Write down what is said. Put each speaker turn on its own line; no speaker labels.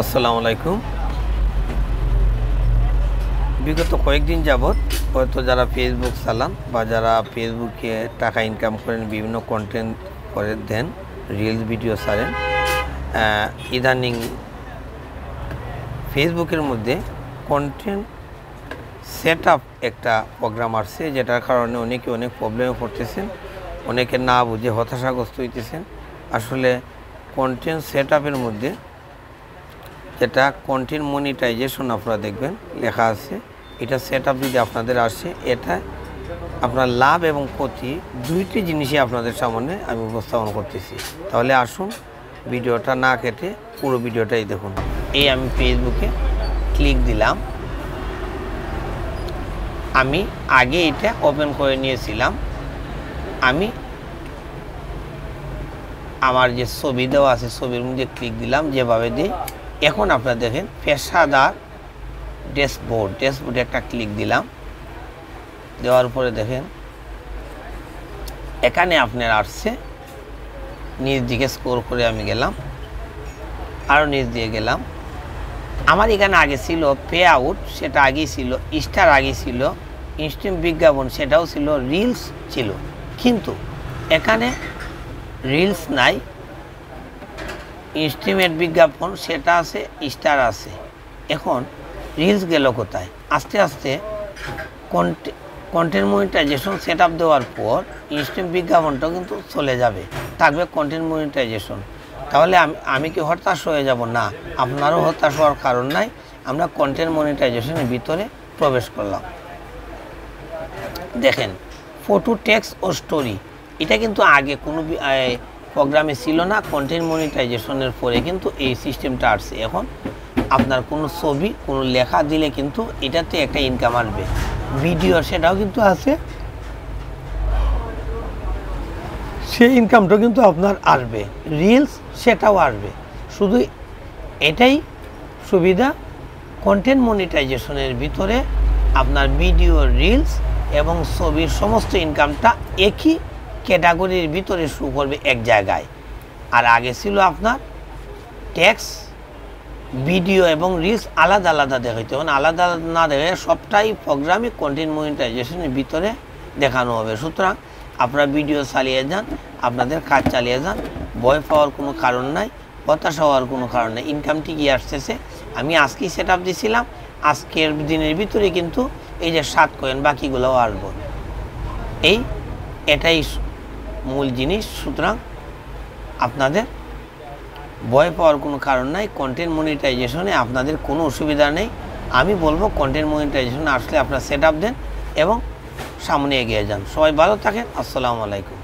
আসসালামু আলাইকুম। বিগত কয়েকদিন যাবৎ হয়তো যারা ফেসবুক চালান বা যারা ফেসবুকে টাকা ইনকাম করেন, বিভিন্ন কন্টেন্ট করে দেন, রিলস ভিডিও ছাড়েন, ইদানিং ফেসবুকের মধ্যে কন্টেন্ট সেট আপ একটা প্রোগ্রাম আসছে, যেটার কারণে অনেকে অনেক প্রবলেমে পড়তেছেন, অনেকে না বুঝে হতাশাগ্রস্ত হইতেছেন। আসলে কন্টেন্ট সেট আপের মধ্যে যেটা কন্টেন্ট মনিটাইজেশন আপনারা দেখবেন লেখা আছে, এটা সেট আপ যদি আপনাদের আসে, এটা আপনার লাভ এবং ক্ষতি দুইটি জিনিসই আপনাদের সামনে আমি উপস্থাপন করতেছি। তাহলে আসুন ভিডিওটা না কেটে পুরো ভিডিওটাই দেখুন। এই আমি ফেসবুকে ক্লিক দিলাম। আমি আগে এটা ওপেন করে নিয়েছিলাম। আমি আমার যে ছবি দেওয়া আছে ছবির মধ্যে ক্লিক দিলাম, যেভাবে দিই। এখন আপনারা দেখেন পেশাদার ড্যাশবোর্ডে একটা ক্লিক দিলাম। দেওয়ার পরে দেখেন এখানে আপনার আসছে, নিচ দিকে স্ক্রল করে আমি গেলাম, আরও নিচ দিয়ে গেলাম। আমার এখানে আগে ছিল পে আউট, সেটা আগেই ছিল, স্টার আগে ছিল, ইনস্ট্রিম বিজ্ঞাপন সেটাও ছিল, রিলস ছিল, কিন্তু এখানে রিলস নাই, ইনস্ট্রিমেট বিজ্ঞাপন সেটা আছে, স্টার আছে। এখন রিলস গেল কোথায়? আস্তে আস্তে কন্টেন্ট মনিটাইজেশন সেট আপ দেওয়ার পর ইনস্ট্রিম বিজ্ঞাপনটাও কিন্তু চলে যাবে, থাকবে কন্টেন্ট মনিটাইজেশন। তাহলে আমি কি হতাশ হয়ে যাব? না, আপনারও হতাশ হওয়ার কারণ নাই। আমরা কন্টেন্ট মনিটাইজেশনের ভিতরে প্রবেশ করলাম। দেখেন ফটো, টেক্সট ও স্টোরি, এটা কিন্তু আগে কোনো প্রোগ্রামে ছিল না। কন্টেন্ট মনিটাইজেশনের পরে কিন্তু এই সিস্টেমটা আসছে। এখন আপনার কোনো ছবি, কোনো লেখা দিলে কিন্তু এটাতে একটা ইনকাম আসবে। ভিডিও সেটাও কিন্তু আছে, সেই ইনকামটা কিন্তু আপনার আসবে। রিলস সেটাও আসবে। শুধু এটাই সুবিধা, কন্টেন্ট মনিটাইজেশনের ভিতরে আপনার ভিডিও, রিলস এবং ছবির সমস্ত ইনকামটা একই ক্যাটাগরির ভিতরে শো করবে এক জায়গায়। আর আগে ছিল আপনার টেক্সট, ভিডিও এবং রিলস আলাদা আলাদা দেখাইতে হবে। আলাদা আলাদা না দেখে সবটাই প্রোগ্রামে কন্টেন্ট মনিটাইজেশনের ভিতরে দেখানো হবে। সুতরাং আপনারা ভিডিও চালিয়ে যান, আপনাদের কাজ চালিয়ে যান, ভয় পাওয়ার কোনো কারণ নাই, হতাশা হওয়ার কোনো কারণ নেই। ইনকাম ঠিকই আসতেছে। আমি আজকেই সেট আপ দিয়েছিলাম, আজকের দিনের ভিতরে কিন্তু এই যে 7 কয়েন বাকিগুলোও আসবো। এটাই মূল জিনিস। সুতরাং আপনাদের ভয় পাওয়ার কোনো কারণ নাই। কন্টেন্ট মনিটাইজেশনে আপনাদের কোনো অসুবিধা নেই। আমি বলবো কন্টেন্ট মনিটাইজেশনে আসলে আপনারা সেট আপ দেন এবং সামনে এগিয়ে যান। সবাই ভালো থাকেন। আসসালামু আলাইকুম।